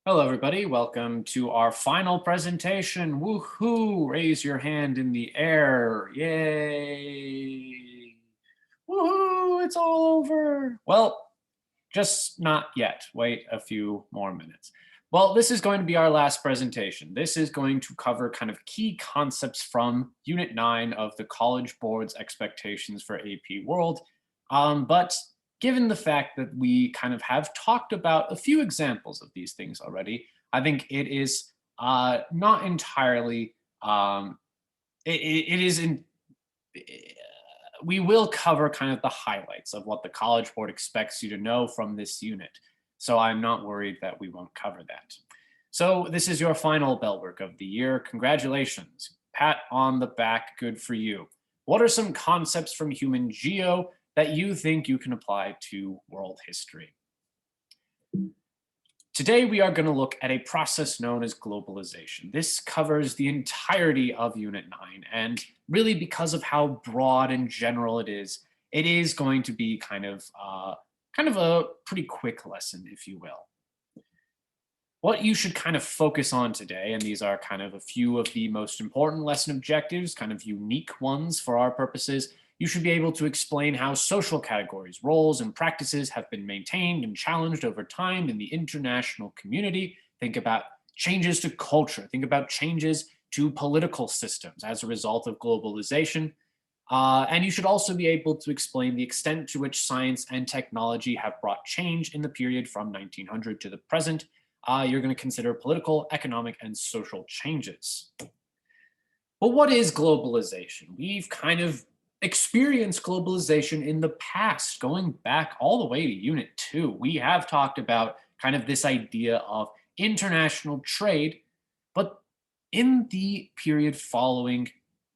Hello, everybody. Welcome to our final presentation. Woohoo! Raise your hand in the air. Yay! Woohoo! It's all over. Well, just not yet. Wait a few more minutes. Well, this is going to be our last presentation. This is going to cover kind of key concepts from Unit 9 of the College Board's expectations for AP World. But given the fact that we kind of have talked about a few examples of these things already, I think it is not entirely, it is in, we will cover kind of the highlights of what the College Board expects you to know from this unit. So I'm not worried that we won't cover that. So this is your final bell work of the year. Congratulations. Pat on the back, good for you. What are some concepts from human geo that you think you can apply to world history? Today, we are going to look at a process known as globalization. This covers the entirety of Unit 9, and really because of how broad and general it is going to be kind of a pretty quick lesson, if you will. What you should kind of focus on today, and these are kind of a few of the most important lesson objectives, kind of unique ones for our purposes. You should be able to explain how social categories, roles, and practices have been maintained and challenged over time in the international community. Think about changes to culture. Think about changes to political systems as a result of globalization. And you should also be able to explain the extent to which science and technology have brought change in the period from 1900 to the present. You're going to consider political, economic, and social changes. But what is globalization? We've kind of experienced globalization in the past, going back all the way to Unit 2. We have talked about kind of this idea of international trade, but in the period following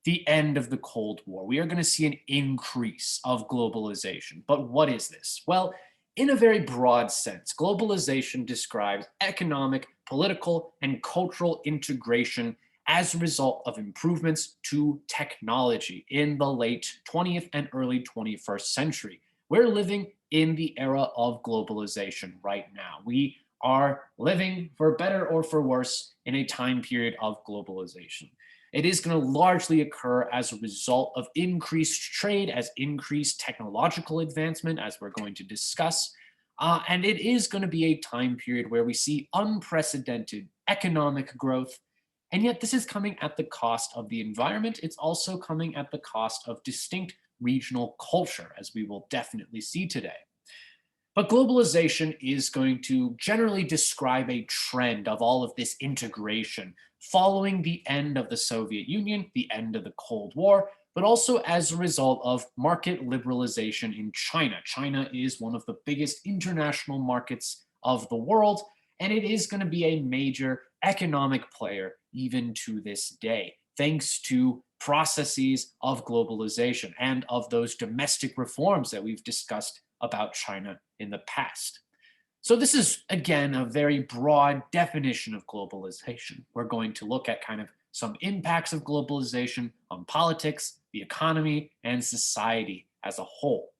the end of the Cold War, we are going to see an increase of globalization. But what is this? Well, in a very broad sense, globalization describes economic, political, and cultural integration as a result of improvements to technology in the late 20th and early 21st century. We're living in the era of globalization right now. We are living, for better or for worse, in a time period of globalization. It is going to largely occur as a result of increased trade, as increased technological advancement, as we're going to discuss. And it is going to be a time period where we see unprecedented economic growth. And yet this is coming at the cost of the environment. It's also coming at the cost of distinct regional culture, as we will definitely see today. But globalization is going to generally describe a trend of all of this integration following the end of the Soviet Union, the end of the Cold War, but also as a result of market liberalization in China. China is one of the biggest international markets of the world, and it is going to be a major economic player even to this day, thanks to processes of globalization and of those domestic reforms that we've discussed about China in the past. So this is, again, a very broad definition of globalization. We're going to look at kind of some impacts of globalization on politics, the economy, and society as a whole.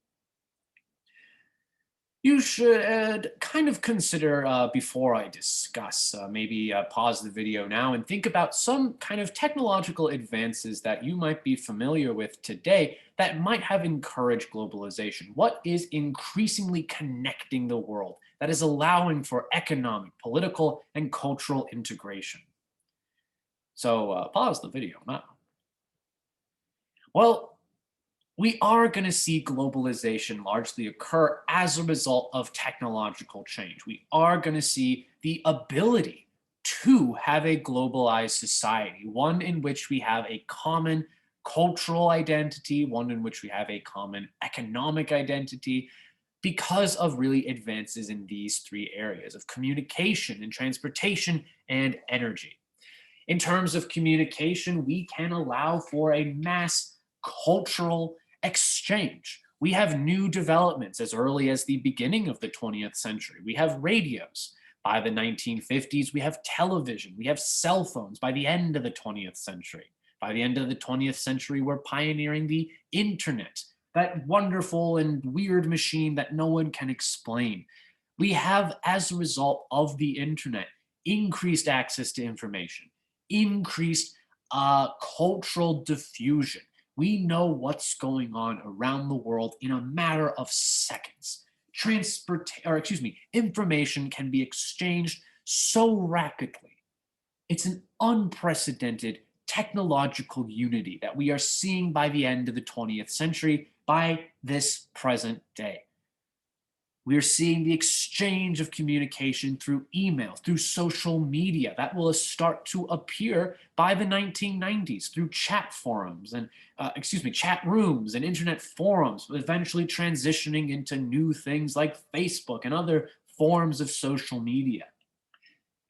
You should kind of consider, before I discuss, maybe pause the video now and think about some kind of technological advances that you might be familiar with today that might have encouraged globalization. What is increasingly connecting the world that is allowing for economic, political, and cultural integration? So pause the video now. Well, we are going to see globalization largely occur as a result of technological change. We are going to see the ability to have a globalized society, one in which we have a common cultural identity, one in which we have a common economic identity, because of really advances in these three areas of communication and transportation and energy. In terms of communication, we can allow for a mass cultural exchange. We have new developments as early as the beginning of the 20th century. We have radios. By the 1950s, we have television. We have cell phones by the end of the 20th century. By the end of the 20th century, we're pioneering the internet, that wonderful and weird machine that no one can explain. We have, as a result of the internet, increased access to information, increased cultural diffusion. We know what's going on around the world in a matter of seconds. Information can be exchanged so rapidly. It's an unprecedented technological unity that we are seeing by the end of the 20th century, by this present day. We are seeing the exchange of communication through email, through social media. That will start to appear by the 1990s through chat forums and, chat rooms and internet forums, eventually transitioning into new things like Facebook and other forms of social media.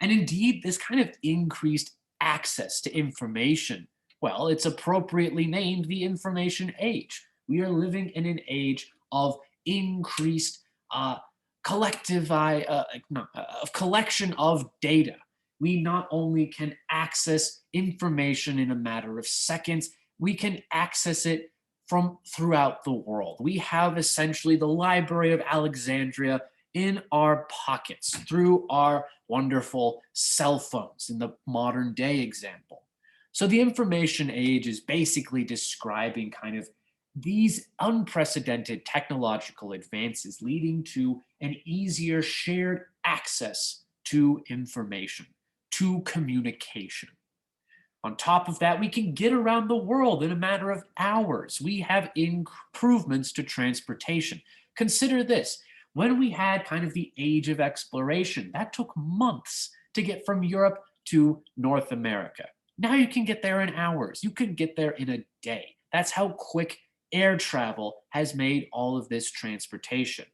And indeed, this kind of increased access to information, well, it's appropriately named the information age. We are living in an age of increased uh, of collection of data. We not only can access information in a matter of seconds, we can access it from throughout the world. We have essentially the Library of Alexandria in our pockets through our wonderful cell phones in the modern day example. So the information age is basically describing kind of these unprecedented technological advances leading to an easier shared access to information, to communication. On top of that, we can get around the world in a matter of hours. We have improvements to transportation. Consider this. When we had kind of the age of exploration, that took months to get from Europe to North America. Now you can get there in hours. You can get there in a day. That's how quick air travel has made all of this transportation.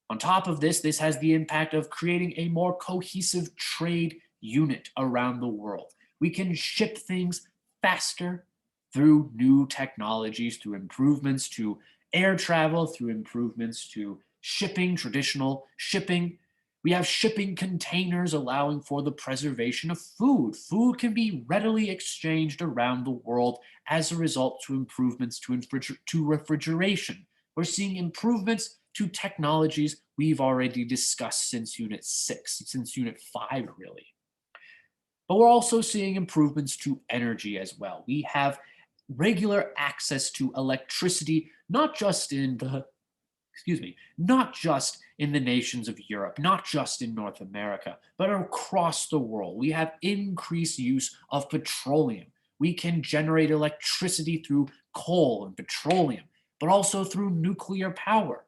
On top of this, this has the impact of creating a more cohesive trade unit around the world. We can ship things faster through new technologies, through improvements to air travel, through improvements to shipping, traditional shipping. We have shipping containers allowing for the preservation of food. Food can be readily exchanged around the world as a result to improvements to refrigeration. We're seeing improvements to technologies we've already discussed since Unit 6, since Unit 5, really. But we're also seeing improvements to energy as well. We have regular access to electricity, not just in the not just in the nations of Europe, not just in North America, but across the world. We have increased use of petroleum. We can generate electricity through coal and petroleum, but also through nuclear power.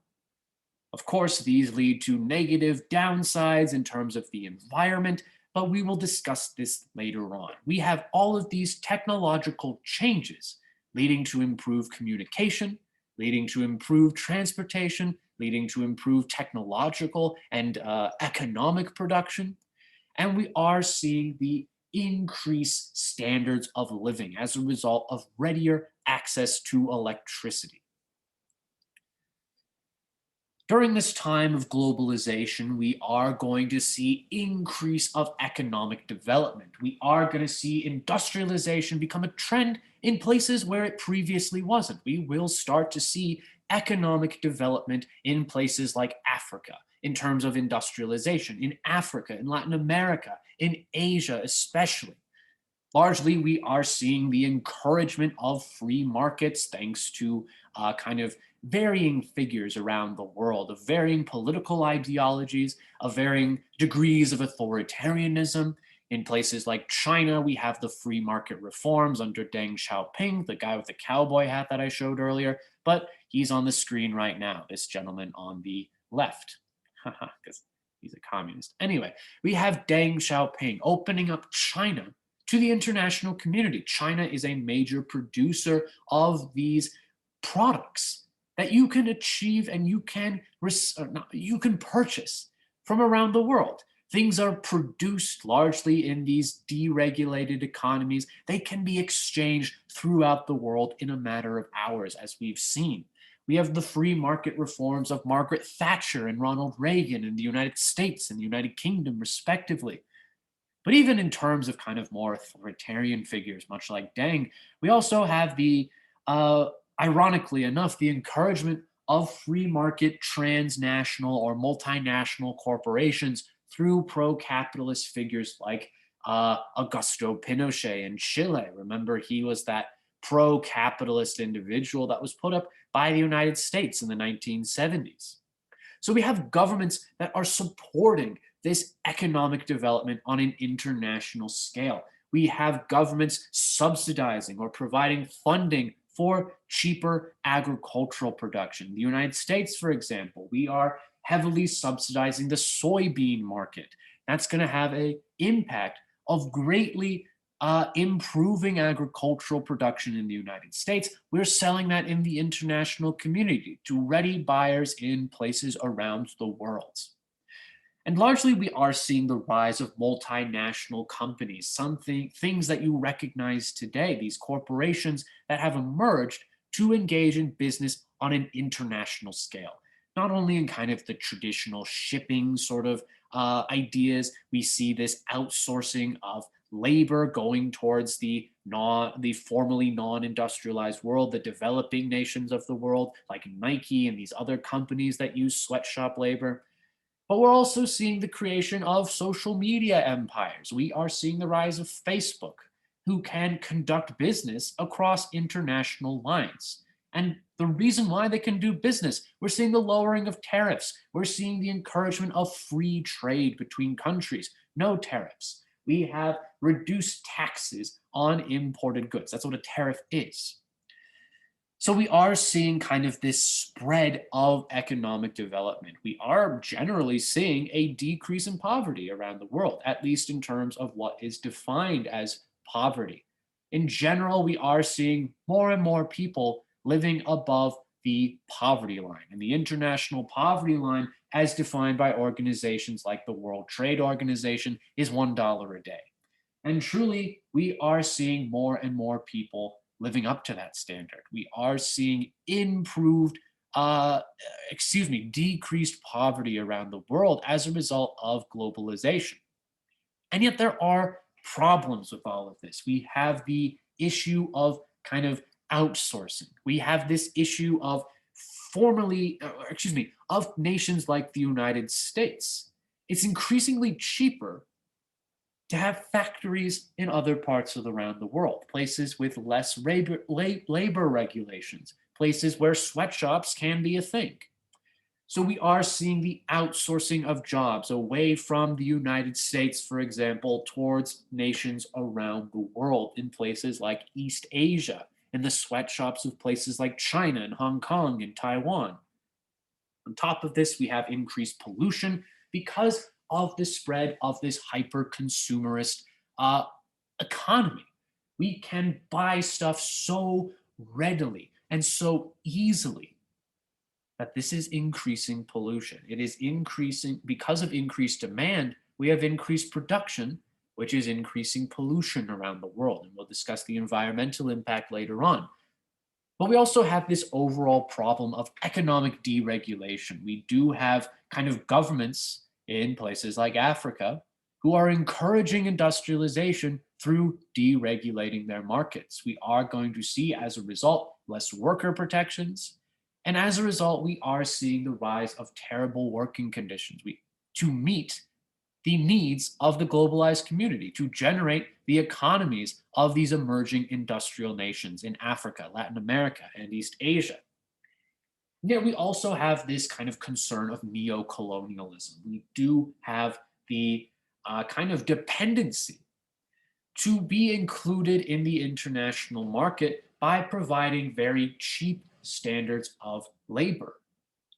Of course, these lead to negative downsides in terms of the environment, but we will discuss this later on. We have all of these technological changes leading to improved communication, leading to improved transportation, leading to improved technological and economic production. And we are seeing the increased standards of living as a result of readier access to electricity. During this time of globalization, we are going to see increase of economic development. We are going to see industrialization become a trend in places where it previously wasn't. We will start to see economic development in places like Africa in terms of industrialization, in Africa, in Latin America, in Asia especially. Largely, we are seeing the encouragement of free markets thanks to kind of varying figures around the world, of varying political ideologies, of varying degrees of authoritarianism. In places like China, we have the free market reforms under Deng Xiaoping, the guy with the cowboy hat that I showed earlier, but he's on the screen right now, this gentleman on the left, because he's a communist. Anyway, we have Deng Xiaoping opening up China to the international community. China is a major producer of these products that you can achieve and you can purchase from around the world. Things are produced largely in these deregulated economies. They can be exchanged throughout the world in a matter of hours, as we've seen. We have the free market reforms of Margaret Thatcher and Ronald Reagan in the United States and the United Kingdom, respectively. But even in terms of kind of more authoritarian figures, much like Deng, we also have the, ironically enough, the encouragement of free market transnational or multinational corporations through pro-capitalist figures like Augusto Pinochet in Chile. Remember, he was that pro-capitalist individual that was put up by the United States in the 1970s. So we have governments that are supporting this economic development on an international scale. We have governments subsidizing or providing funding for cheaper agricultural production. The United States, for example, we are heavily subsidizing the soybean market. That's going to have an impact of greatly improving agricultural production in the United States. We're selling that in the international community to ready buyers in places around the world. And largely, we are seeing the rise of multinational companies, things that you recognize today, these corporations that have emerged to engage in business on an international scale. Not only in kind of the traditional shipping sort of ideas, we see this outsourcing of labor going towards the formerly non-industrialized world, the developing nations of the world, like Nike and these other companies that use sweatshop labor. But we're also seeing the creation of social media empires. We are seeing the rise of Facebook, who can conduct business across international lines. And the reason why they can do business, we're seeing the lowering of tariffs. We're seeing the encouragement of free trade between countries, no tariffs. We have reduced taxes on imported goods. That's what a tariff is. So we are seeing kind of this spread of economic development. We are generally seeing a decrease in poverty around the world, at least in terms of what is defined as poverty. In general, we are seeing more and more people living above the poverty line. And the international poverty line, as defined by organizations like the World Trade Organization, is $1 a day. And truly, we are seeing more and more people living up to that standard. We are seeing decreased poverty around the world as a result of globalization. And yet there are problems with all of this. We have the issue of kind of outsourcing. We have this issue of of nations like the United States. It's increasingly cheaper to have factories in other parts of around the world, places with less labor regulations, places where sweatshops can be a thing. So we are seeing the outsourcing of jobs away from the United States, for example, towards nations around the world in places like East Asia, in the sweatshops of places like China and Hong Kong and Taiwan. On top of this, we have increased pollution because of the spread of this hyper-consumerist economy. We can buy stuff so readily and so easily that this is increasing pollution. It is increasing because of increased demand. We have increased production, which is increasing pollution around the world. And we'll discuss the environmental impact later on. But we also have this overall problem of economic deregulation. We do have kind of governments in places like Africa who are encouraging industrialization through deregulating their markets. We are going to see, as a result, less worker protections. And as a result, we are seeing the rise of terrible working conditions to meet the needs of the globalized community, to generate the economies of these emerging industrial nations in Africa, Latin America, and East Asia. Yet we also have this kind of concern of neo-colonialism. We do have the kind of dependency to be included in the international market by providing very cheap standards of labor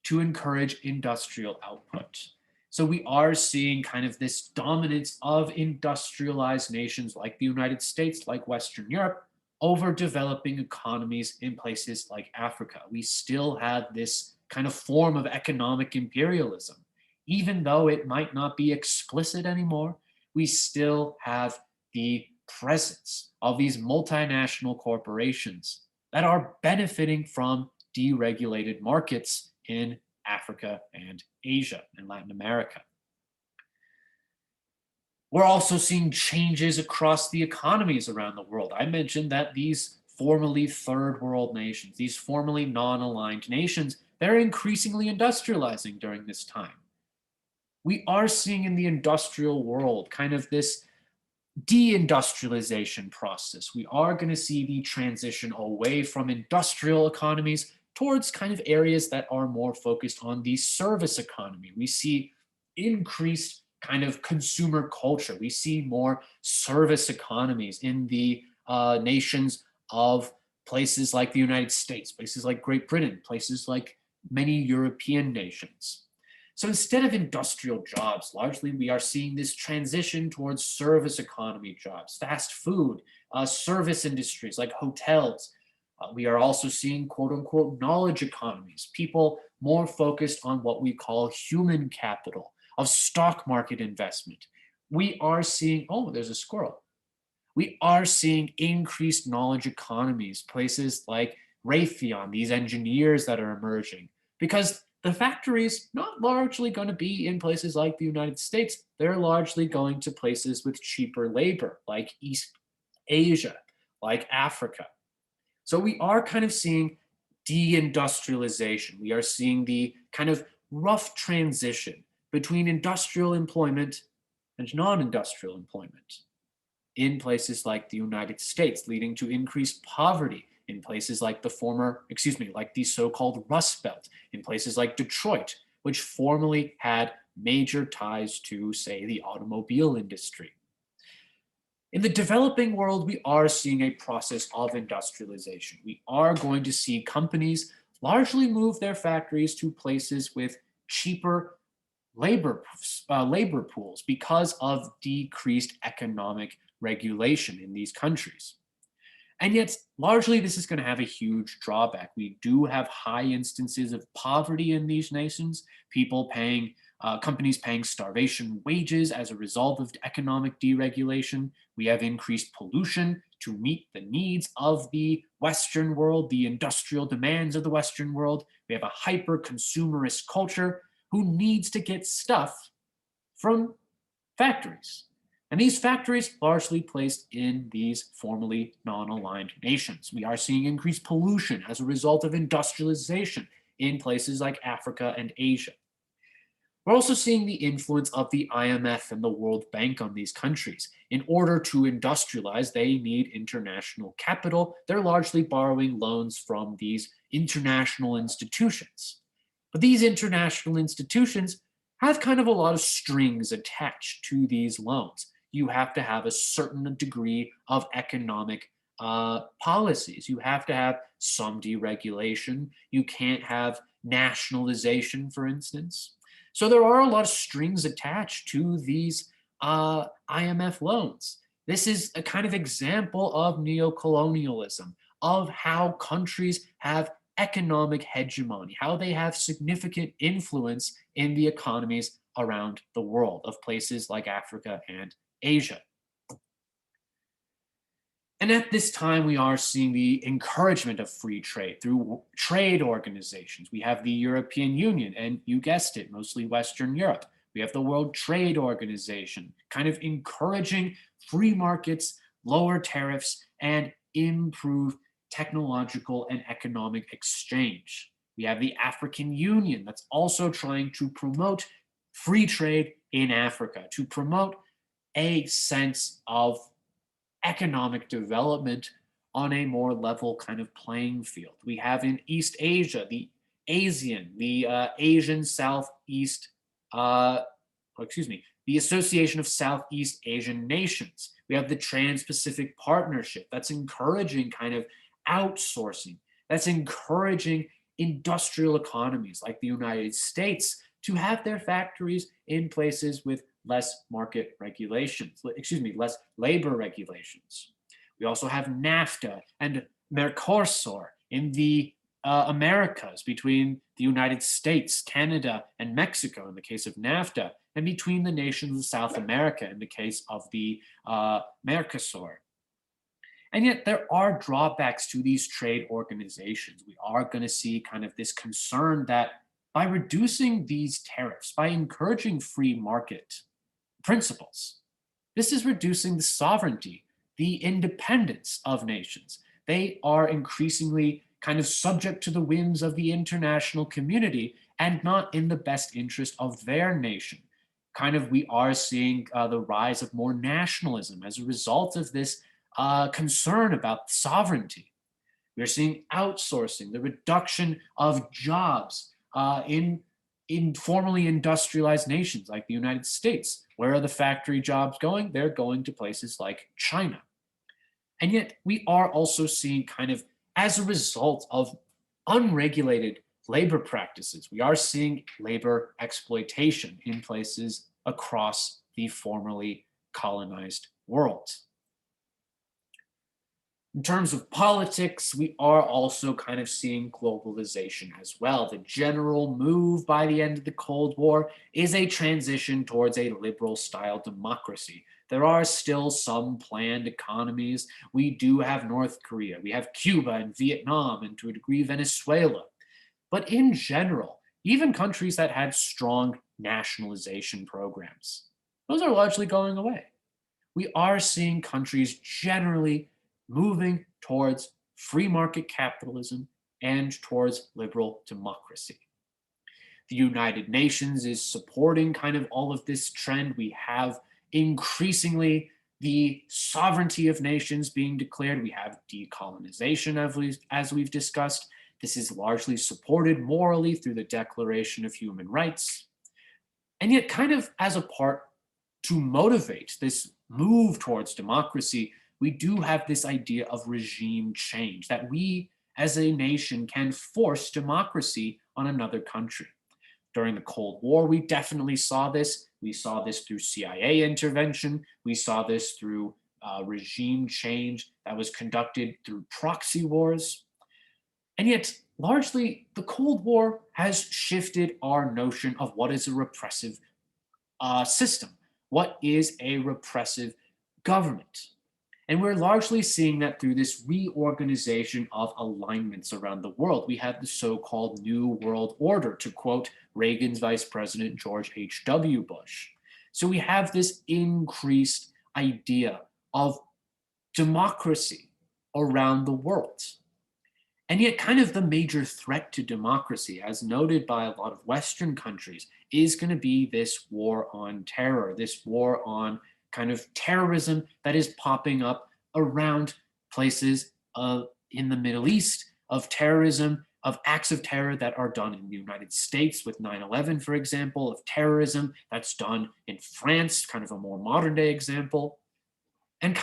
to encourage industrial output. So we are seeing kind of this dominance of industrialized nations like the United States, like Western Europe, over developing economies in places like Africa. We still have this kind of form of economic imperialism. Even though it might not be explicit anymore, we still have the presence of these multinational corporations that are benefiting from deregulated markets in Africa and Asia and Latin America. We're also seeing changes across the economies around the world. I mentioned that these formerly third world nations, these formerly non-aligned nations, they're increasingly industrializing during this time. we are seeing in the industrial world kind of this deindustrialization process. We are going to see the transition away from industrial economies towards kind of areas that are more focused on the service economy. We see increased kind of consumer culture. We see more service economies in the nations of places like the United States, places like Great Britain, places like many European nations. So instead of industrial jobs, largely we are seeing this transition towards service economy jobs, fast food, service industries like hotels. We are also seeing quote unquote knowledge economies, people more focused on what we call human capital, of stock market investment. We are seeing, oh, there's a squirrel. We are seeing increased knowledge economies, places like Raytheon, these engineers that are emerging, because the factories not largely going to be in places like the United States. They're largely going to places with cheaper labor, like East Asia, like Africa. So we are kind of seeing deindustrialization. We are seeing the kind of rough transition between industrial employment and non-industrial employment in places like the United States, leading to increased poverty in places like like the so-called Rust Belt, in places like Detroit, which formerly had major ties to, say, the automobile industry. In the developing world, we are seeing a process of industrialization. We are going to see companies largely move their factories to places with cheaper labor pools because of decreased economic regulation in these countries. And yet, largely, this is going to have a huge drawback. We do have high instances of poverty in these nations, companies paying starvation wages as a result of economic deregulation. We have increased pollution to meet the needs of the Western world, the industrial demands of the Western world. We have a hyper consumerist culture who needs to get stuff from factories. And these factories largely placed in these formerly non-aligned nations. We are seeing increased pollution as a result of industrialization in places like Africa and Asia. We're also seeing the influence of the IMF and the World Bank on these countries. In order to industrialize, they need international capital. They're largely borrowing loans from these international institutions. But these international institutions have kind of a lot of strings attached to these loans. You have to have a certain degree of economic policies. You have to have some deregulation. You can't have nationalization, for instance. So there are a lot of strings attached to these IMF loans. This is a kind of example of neocolonialism, of how countries have economic hegemony, how they have significant influence in the economies around the world of places like Africa and Asia. And at this time, we are seeing the encouragement of free trade through trade organizations. We have the European Union, and you guessed it, mostly Western Europe. We have the World Trade Organization, kind of encouraging free markets, lower tariffs, and improve technological and economic exchange. We have the African Union that's also trying to promote free trade in Africa, to promote a sense of economic development on a more level kind of playing field. We have in East Asia, the Asian Southeast, the Association of Southeast Asian Nations. We have the Trans-Pacific Partnership that's encouraging kind of outsourcing, that's encouraging industrial economies like the United States to have their factories in places with less market regulations, less labor regulations. We also have NAFTA and Mercosur in the Americas, between the United States, Canada, and Mexico in the case of NAFTA, and between the nations of South America in the case of the Mercosur. And yet there are drawbacks to these trade organizations. We are going to see kind of this concern that by reducing these tariffs, by encouraging free market principles, this is reducing the sovereignty, the independence of nations. They are increasingly kind of subject to the whims of the international community and not in the best interest of their nation. we are seeing the rise of more nationalism as a result of this concern about sovereignty. We're seeing outsourcing, the reduction of jobs in formerly industrialized nations like the United States. Where are the factory jobs going? They're going to places like China. And yet we are also seeing as a result of unregulated labor practices, we are seeing labor exploitation in places across the formerly colonized world. In terms of politics, we are also seeing globalization as well. The general move by the end of the Cold War is a transition towards a liberal style democracy. There are still some planned economies. We do have North Korea, we have Cuba and Vietnam, and to a degree, Venezuela. But in general, even countries that had strong nationalization programs, those are largely going away. We are seeing countries generally moving towards free market capitalism and towards liberal democracy. The United Nations is supporting all of this trend. We have increasingly the sovereignty of nations being declared. We have decolonization, as we've discussed. This is largely supported morally through the Declaration of Human Rights. And yet, as a part to motivate this move towards democracy, we do have this idea of regime change, that we as a nation can force democracy on another country. During the Cold War, we definitely saw this. We saw this through CIA intervention. We saw this through regime change that was conducted through proxy wars. And yet, largely, the Cold War has shifted our notion of what is a repressive system. What is a repressive government? And we're largely seeing that through this reorganization of alignments around the world. We have the so-called New World Order, to quote Reagan's Vice President George H.W. Bush. So we have this increased idea of democracy around the world. And yet the major threat to democracy, as noted by a lot of Western countries, is going to be this war on terror, this war on terrorism that is popping up around places in the Middle East, of terrorism, of acts of terror that are done in the United States with 9/11, for example, of terrorism that's done in France, a more modern day example. And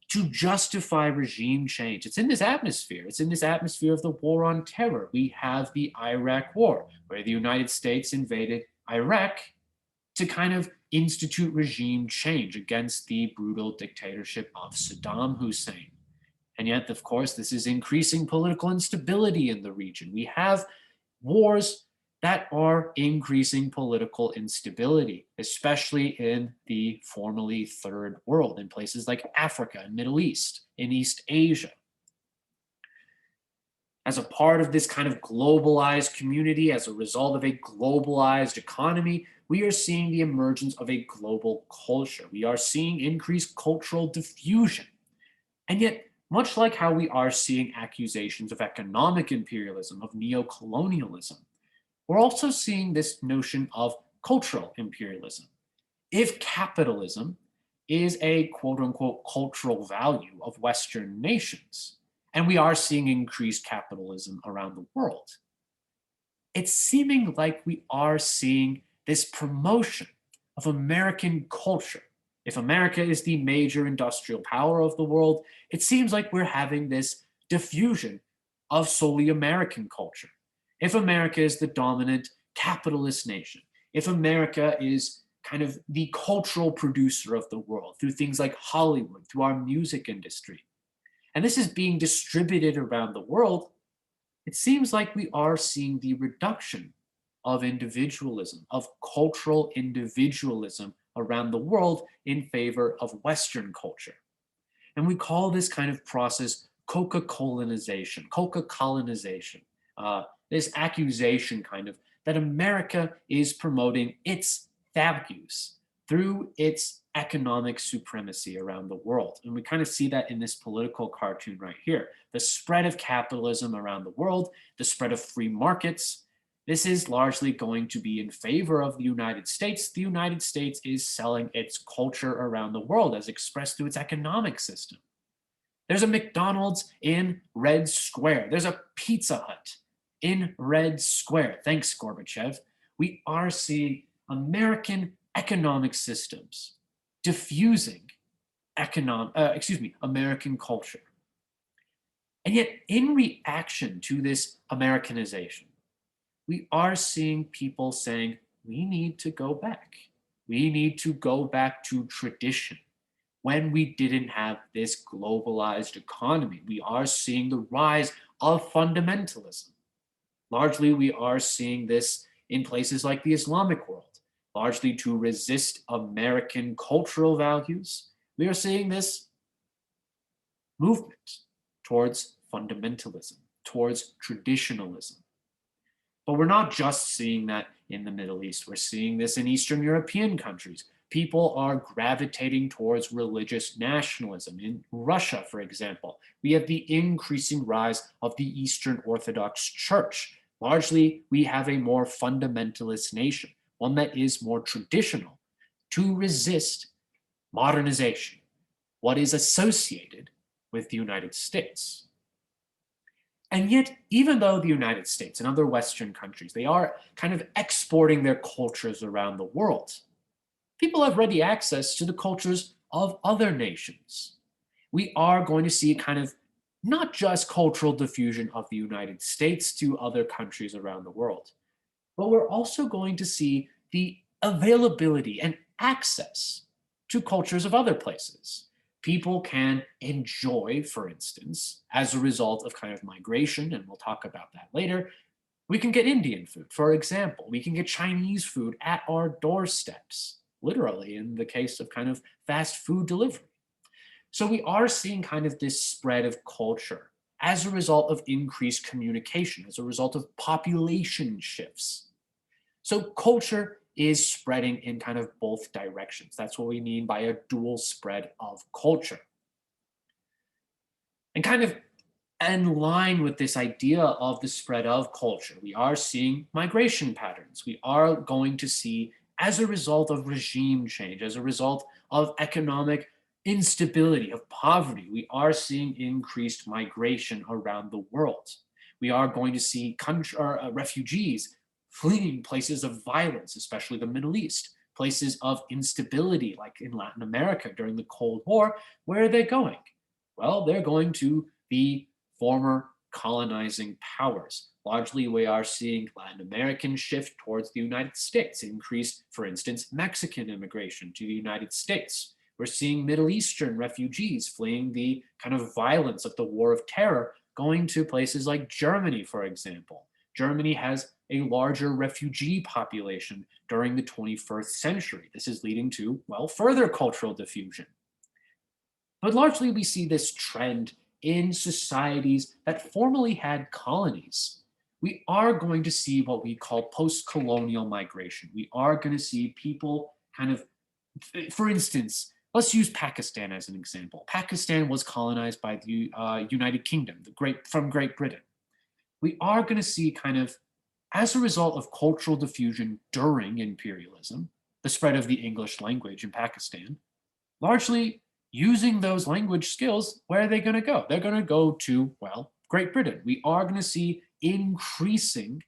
to justify regime change, it's in this atmosphere. It's in this atmosphere of the war on terror. We have the Iraq War, where the United States invaded Iraq to institute regime change against the brutal dictatorship of Saddam Hussein. And yet, of course, this is increasing political instability in the region. We have wars that are increasing political instability, especially in the formerly third world, in places like Africa and Middle East, in East Asia. As a part of this globalized community, as a result of a globalized economy, we are seeing the emergence of a global culture. We are seeing increased cultural diffusion. And yet, much like how we are seeing accusations of economic imperialism, of neocolonialism, we're also seeing this notion of cultural imperialism. If capitalism is a quote unquote cultural value of Western nations, and we are seeing increased capitalism around the world, it's seeming like we are seeing this promotion of American culture. If America is the major industrial power of the world, it seems like we're having this diffusion of solely American culture. If America is the dominant capitalist nation, if America is the cultural producer of the world through things like Hollywood, through our music industry, and this is being distributed around the world, it seems like we are seeing the reduction of individualism, of cultural individualism around the world in favor of Western culture. And we call this process Coca-colonization, this accusation that America is promoting its values through its economic supremacy around the world. And we see that in this political cartoon right here. The spread of capitalism around the world, the spread of free markets, This is largely going to be in favor of the United States. The United States is selling its culture around the world as expressed through its economic system. There's a McDonald's in Red Square. There's a Pizza Hut in Red Square. Thanks, Gorbachev. We are seeing American economic systems diffusing American culture. And yet, in reaction to this Americanization, we are seeing people saying, we need to go back. We need to go back to tradition. When we didn't have this globalized economy, we are seeing the rise of fundamentalism. Largely, we are seeing this in places like the Islamic world, largely to resist American cultural values. We are seeing this movement towards fundamentalism, towards traditionalism. But we're not just seeing that in the Middle East. We're seeing this in Eastern European countries. People are gravitating towards religious nationalism. In Russia, for example, we have the increasing rise of the Eastern Orthodox Church. Largely, we have a more fundamentalist nation, one that is more traditional, to resist modernization, what is associated with the United States. And yet, even though the United States and other Western countries, they are kind of exporting their cultures around the world, people have ready access to the cultures of other nations. We are going to see kind of not just cultural diffusion of the United States to other countries around the world, but we're also going to see the availability and access to cultures of other places. People can enjoy, for instance, as a result of kind of migration, and we'll talk about that later, we can get Indian food, for example. We can get Chinese food at our doorsteps, literally in the case of kind of fast food delivery. So we are seeing kind of this spread of culture as a result of increased communication, as a result of population shifts. So culture is spreading in kind of both directions. That's what we mean by a dual spread of culture. And kind of in line with this idea of the spread of culture, we are seeing migration patterns. We are going to see, as a result of regime change, as a result of economic instability, of poverty, we are seeing increased migration around the world. We are going to see refugees fleeing places of violence, especially the Middle East, places of instability, like in Latin America during the Cold War. Where are they going? Well, they're going to the former colonizing powers. Largely, we are seeing Latin American shift towards the United States, increase, for instance, Mexican immigration to the United States. We're seeing Middle Eastern refugees fleeing the kind of violence of the War of Terror, going to places like Germany, for example. Germany has a larger refugee population during the 21st century. This is leading to, well, further cultural diffusion. But largely, we see this trend in societies that formerly had colonies. We are going to see what we call post-colonial migration. We are going to see people kind of, for instance, let's use Pakistan as an example. Pakistan was colonized by the United Kingdom, from Great Britain. We are going to see kind of, as a result of cultural diffusion during imperialism, the spread of the English language in Pakistan, largely using those language skills, where are they going to go? They're going to go to, well, Great Britain. We are going to see increasing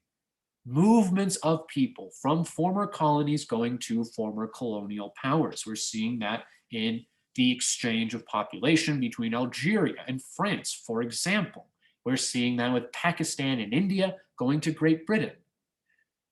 movements of people from former colonies going to former colonial powers. We're seeing that in the exchange of population between Algeria and France, for example. We're seeing that with Pakistan and India going to Great Britain.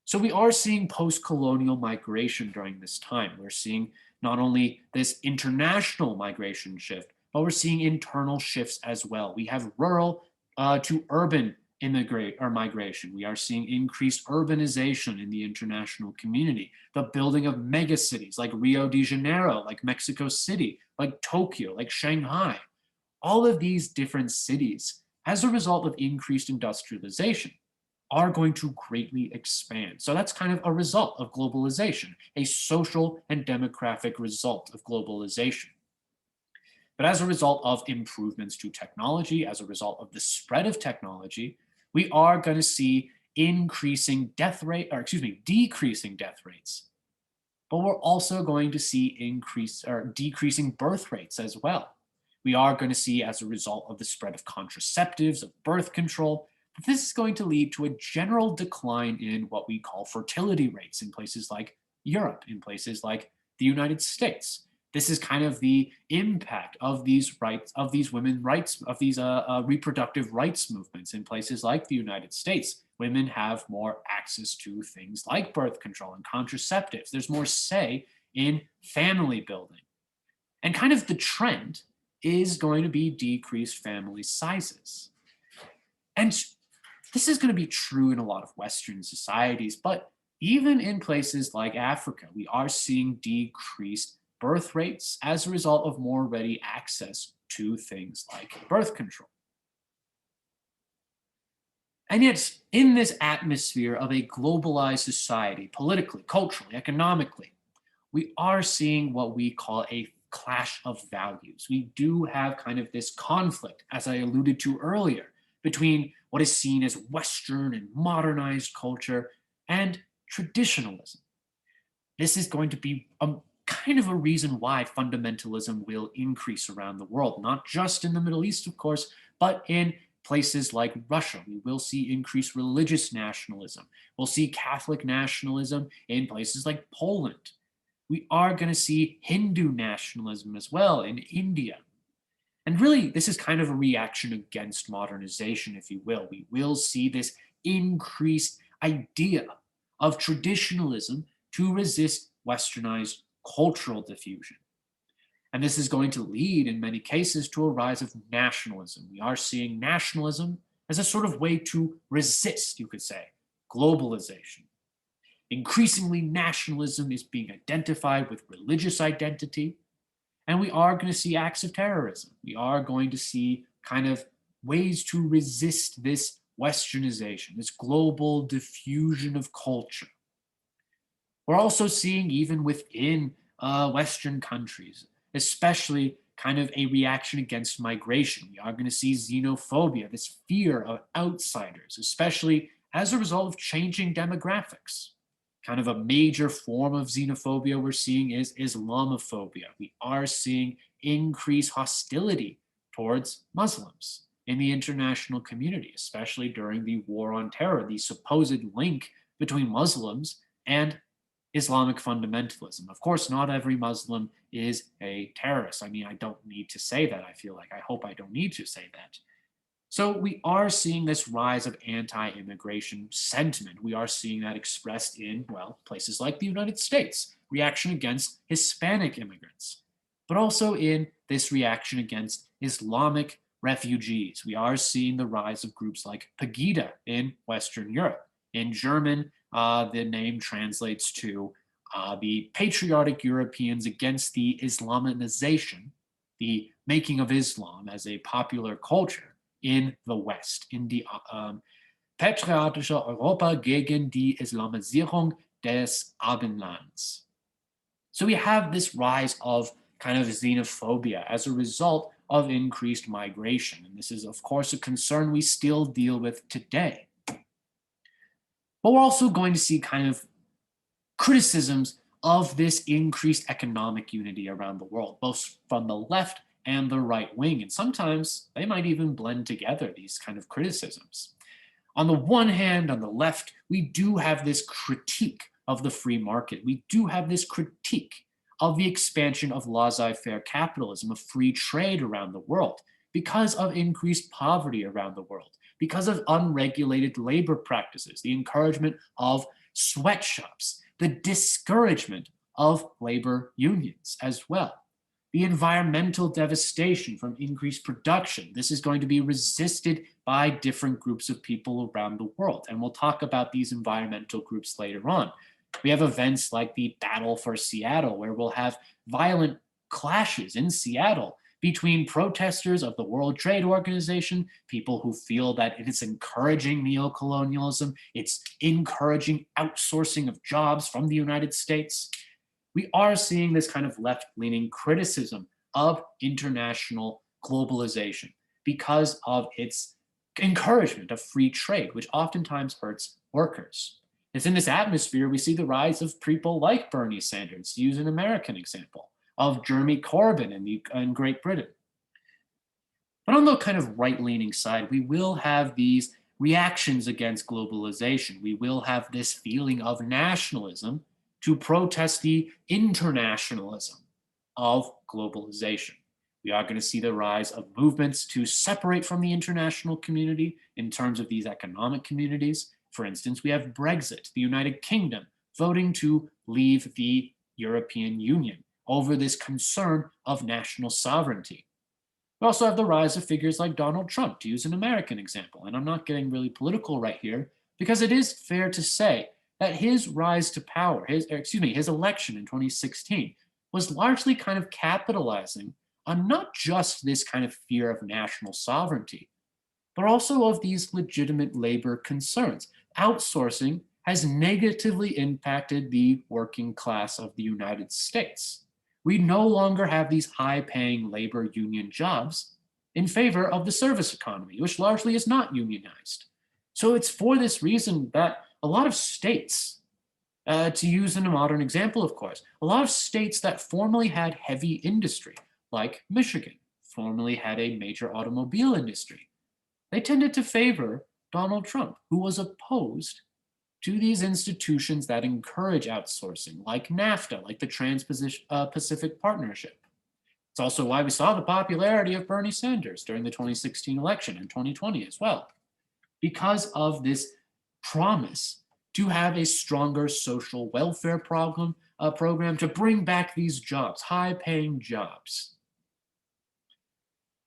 So we are seeing post-colonial migration during this time. We're seeing not only this international migration shift, but we're seeing internal shifts as well. We have rural to urban migration. We are seeing increased urbanization in the international community, the building of megacities like Rio de Janeiro, like Mexico City, like Tokyo, like Shanghai. All of these different cities, as a result of increased industrialization, are going to greatly expand. So that's kind of a result of globalization, a social and demographic result of globalization. But as a result of improvements to technology, as a result of the spread of technology, we are going to see increasing death rate, or excuse me, decreasing death rates. But we're also going to see increase or decreasing birth rates as well. We are going to see, as a result of the spread of contraceptives, of birth control, that this is going to lead to a general decline in what we call fertility rates in places like Europe, in places like the United States. This is kind of the impact of these rights, of these women rights, of these reproductive rights movements in places like the United States. Women have more access to things like birth control and contraceptives. There's more say in family building. And kind of the trend is going to be decreased family sizes. And this is going to be true in a lot of Western societies, but even in places like Africa, we are seeing decreased birth rates as a result of more ready access to things like birth control. And yet, in this atmosphere of a globalized society, politically, culturally, economically, we are seeing what we call a clash of values. We do have kind of this conflict, as I alluded to earlier, between what is seen as Western and modernized culture and traditionalism. This is going to be kind of a reason why fundamentalism will increase around the world, not just in the Middle East, of course, but in places like Russia. We will see increased religious nationalism. We'll see Catholic nationalism in places like Poland. We are going to see Hindu nationalism as well in India. And really, this is kind of a reaction against modernization, if you will. We will see this increased idea of traditionalism to resist westernized cultural diffusion. And this is going to lead, in many cases, to a rise of nationalism. We are seeing nationalism as a sort of way to resist, you could say, globalization. Increasingly, nationalism is being identified with religious identity, and we are going to see acts of terrorism. We are going to see kind of ways to resist this westernization, this global diffusion of culture. We're also seeing, even within Western countries, especially kind of a reaction against migration. We are going to see xenophobia, this fear of outsiders, especially as a result of changing demographics. Kind of a major form of xenophobia we're seeing is Islamophobia. We are seeing increased hostility towards Muslims in the international community, especially during the war on terror, the supposed link between Muslims and Islamic fundamentalism. Of course, not every Muslim is a terrorist. I mean, I don't need to say that. I hope I don't need to say that. So we are seeing this rise of anti-immigration sentiment. We are seeing that expressed in, well, places like the United States, reaction against Hispanic immigrants, but also in this reaction against Islamic refugees. We are seeing the rise of groups like Pegida in Western Europe. In German, the name translates to the patriotic Europeans against the Islamization, the making of Islam as a popular culture in the West, in die patriotische Europa gegen die Islamisierung des Abendlands. So we have this rise of kind of xenophobia as a result of increased migration. And this is, of course, a concern we still deal with today. But we're also going to see kind of criticisms of this increased economic unity around the world, both from the left and the right wing. And sometimes they might even blend together, these kind of criticisms. On the one hand, on the left, we do have this critique of the free market. We do have this critique of the expansion of laissez-faire capitalism, of free trade around the world, because of increased poverty around the world, because of unregulated labor practices, the encouragement of sweatshops, the discouragement of labor unions as well. The environmental devastation from increased production. This is going to be resisted by different groups of people around the world. And we'll talk about these environmental groups later on. We have events like the Battle for Seattle, where we'll have violent clashes in Seattle between protesters of the World Trade Organization, people who feel that it is encouraging neocolonialism, it's encouraging outsourcing of jobs from the United States. We are seeing this kind of left-leaning criticism of international globalization because of its encouragement of free trade, which oftentimes hurts workers. It's in this atmosphere we see the rise of people like Bernie Sanders, to use an American example, of Jeremy Corbyn in Great Britain. But on the kind of right-leaning side, we will have these reactions against globalization. We will have this feeling of nationalism to protest the internationalism of globalization. We are going to see the rise of movements to separate from the international community in terms of these economic communities. For instance, we have Brexit, the United Kingdom, voting to leave the European Union over this concern of national sovereignty. We also have the rise of figures like Donald Trump, to use an American example. And I'm not getting really political right here, because it is fair to say that his rise to power, his election in 2016, was largely kind of capitalizing on not just this kind of fear of national sovereignty, but also of these legitimate labor concerns. Outsourcing has negatively impacted the working class of the United States. We no longer have these high-paying labor union jobs in favor of the service economy, which largely is not unionized. So it's for this reason that a lot of states, to use in a modern example, of course, a lot of states that formerly had heavy industry, like Michigan, formerly had a major automobile industry, they tended to favor Donald Trump, who was opposed to these institutions that encourage outsourcing, like NAFTA, like the Trans-Pacific Partnership. It's also why we saw the popularity of Bernie Sanders during the 2016 election and 2020 as well, because of this promise to have a stronger social welfare program to bring back these jobs, high-paying jobs.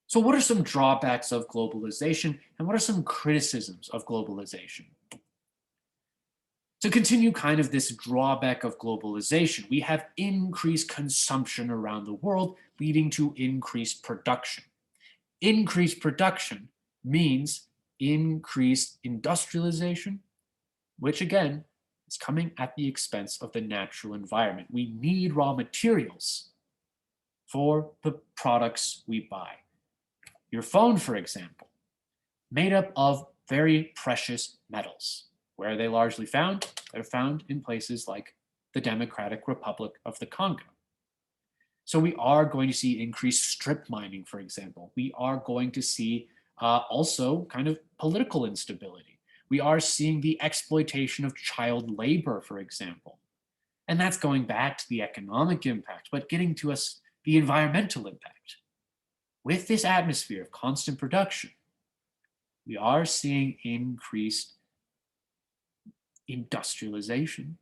So what are some drawbacks of globalization, and what are some criticisms of globalization? To continue kind of this drawback of globalization, we have increased consumption around the world, leading to increased production. Increased production means increased industrialization, which again is coming at the expense of the natural environment. We need raw materials for the products we buy. Your phone, for example, made up of very precious metals. Where are they largely found? They're found in places like the Democratic Republic of the Congo. So we are going to see increased strip mining, for example. We are going to see also kind of political instability. We are seeing the exploitation of child labor, for example. And that's going back to the economic impact, but getting to us the environmental impact. With this atmosphere of constant production, we are seeing increased industrialization,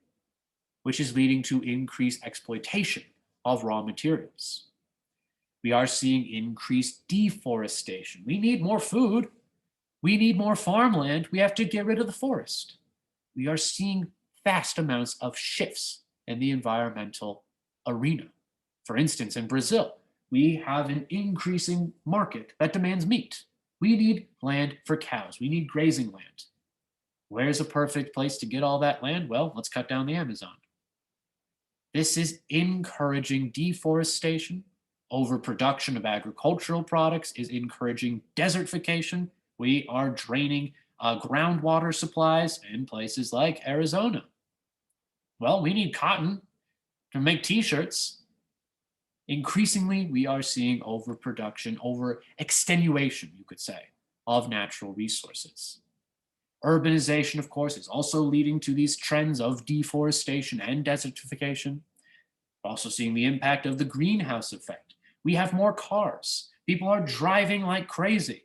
which is leading to increased exploitation of raw materials. We are seeing increased deforestation. We need more food. We need more farmland. We have to get rid of the forest. We are seeing vast amounts of shifts in the environmental arena. For instance, in Brazil, we have an increasing market that demands meat. We need land for cows. We need grazing land. Where's a perfect place to get all that land? Well, let's cut down the Amazon. This is encouraging deforestation. Overproduction of agricultural products is encouraging desertification. We are draining groundwater supplies in places like Arizona. Well, we need cotton to make t-shirts. Increasingly, we are seeing overproduction, over extenuation, you could say, of natural resources. Urbanization, of course, is also leading to these trends of deforestation and desertification. We're also seeing the impact of the greenhouse effect. We have more cars. People are driving like crazy.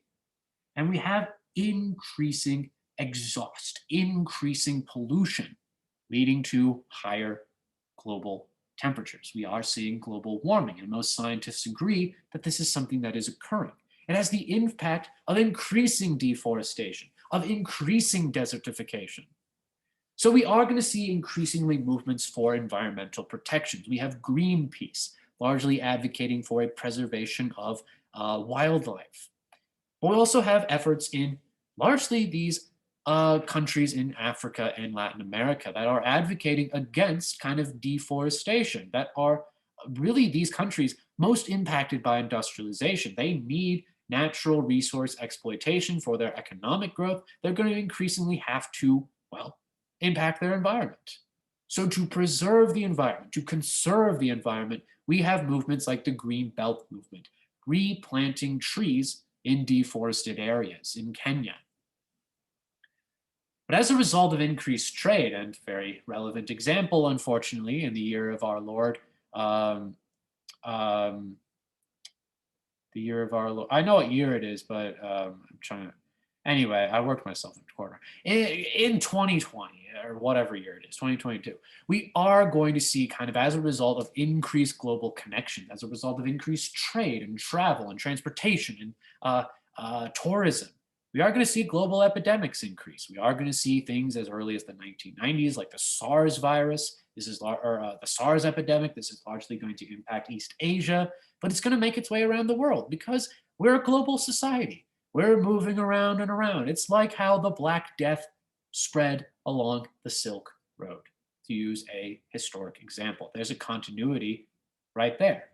And we have increasing exhaust, increasing pollution, leading to higher global temperatures. We are seeing global warming, and most scientists agree that this is something that is occurring. It has the impact of increasing deforestation, of increasing desertification. So we are going to see increasingly movements for environmental protections. We have Greenpeace, largely advocating for a preservation of wildlife. But we also have efforts in largely these countries in Africa and Latin America that are advocating against kind of deforestation, that are really these countries most impacted by industrialization. They need natural resource exploitation for their economic growth. They're going to increasingly have to, well, impact their environment. So to preserve the environment, to conserve the environment, we have movements like the Green Belt movement, replanting trees in deforested areas in Kenya. But as a result of increased trade, and very relevant example, unfortunately, in the year of our Lord, um, um, the year of our Lord, I know what year it is, but I'm trying to, anyway, I worked myself into corner. In 2020, or whatever year it is, 2022, we are going to see kind of as a result of increased global connection, as a result of increased trade and travel and transportation and tourism, we are going to see global epidemics increase. We are going to see things as early as the 1990s, like the SARS virus. This is the SARS epidemic. This is largely going to impact East Asia, but it's going to make its way around the world because we're a global society. We're moving around and around. It's like how the Black Death spread along the Silk Road, to use a historic example. There's a continuity right there.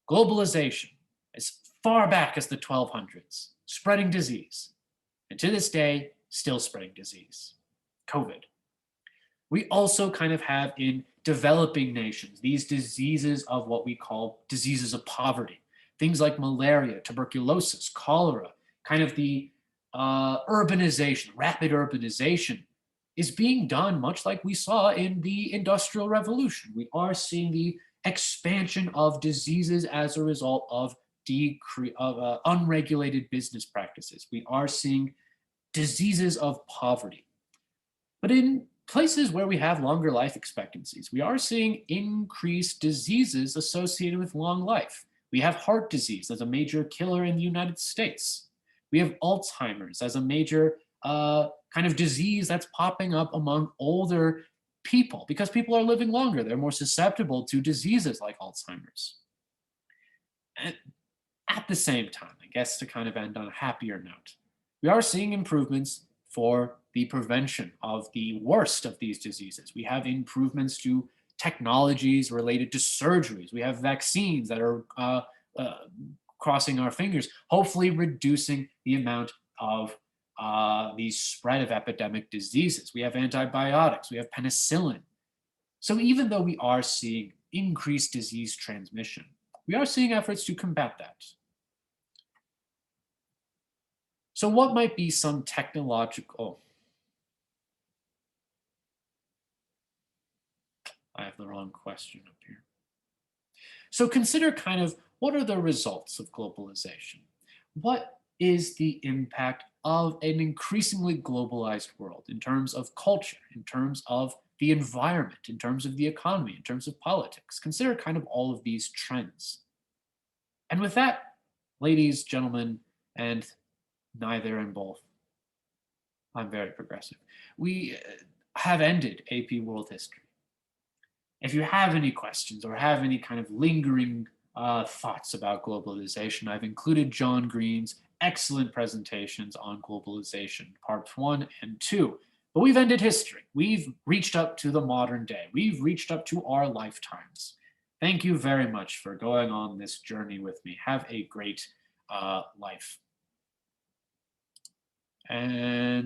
Globalization, as far back as the 1200s, spreading disease, and to this day, still spreading disease, COVID. We also kind of have in developing nations these diseases of what we call diseases of poverty, things like malaria, tuberculosis, cholera, kind of the urbanization, rapid urbanization is being done much like we saw in the Industrial Revolution. We are seeing the expansion of diseases as a result of unregulated business practices. We are seeing diseases of poverty. But in places where we have longer life expectancies, we are seeing increased diseases associated with long life. We have heart disease as a major killer in the United States. We have Alzheimer's as a major kind of disease that's popping up among older people because people are living longer. They're more susceptible to diseases like Alzheimer's. And at the same time, I guess to kind of end on a happier note, we are seeing improvements for the prevention of the worst of these diseases. We have improvements to technologies related to surgeries. We have vaccines that are crossing our fingers, hopefully reducing the amount of the spread of epidemic diseases. We have antibiotics, we have penicillin. So even though we are seeing increased disease transmission, we are seeing efforts to combat that. So what might be some technological, I have the wrong question up here. So consider kind of what are the results of globalization? What is the impact of an increasingly globalized world in terms of culture, in terms of the environment, in terms of the economy, in terms of politics? Consider kind of all of these trends. And with that, ladies, gentlemen, and neither and both, I'm very progressive, we have ended AP World History. If you have any questions or have any kind of lingering thoughts about globalization, I've included John Green's excellent presentations on globalization, parts 1 and 2. But we've ended history. We've reached up to the modern day. We've reached up to our lifetimes. Thank you very much for going on this journey with me. Have a great life. And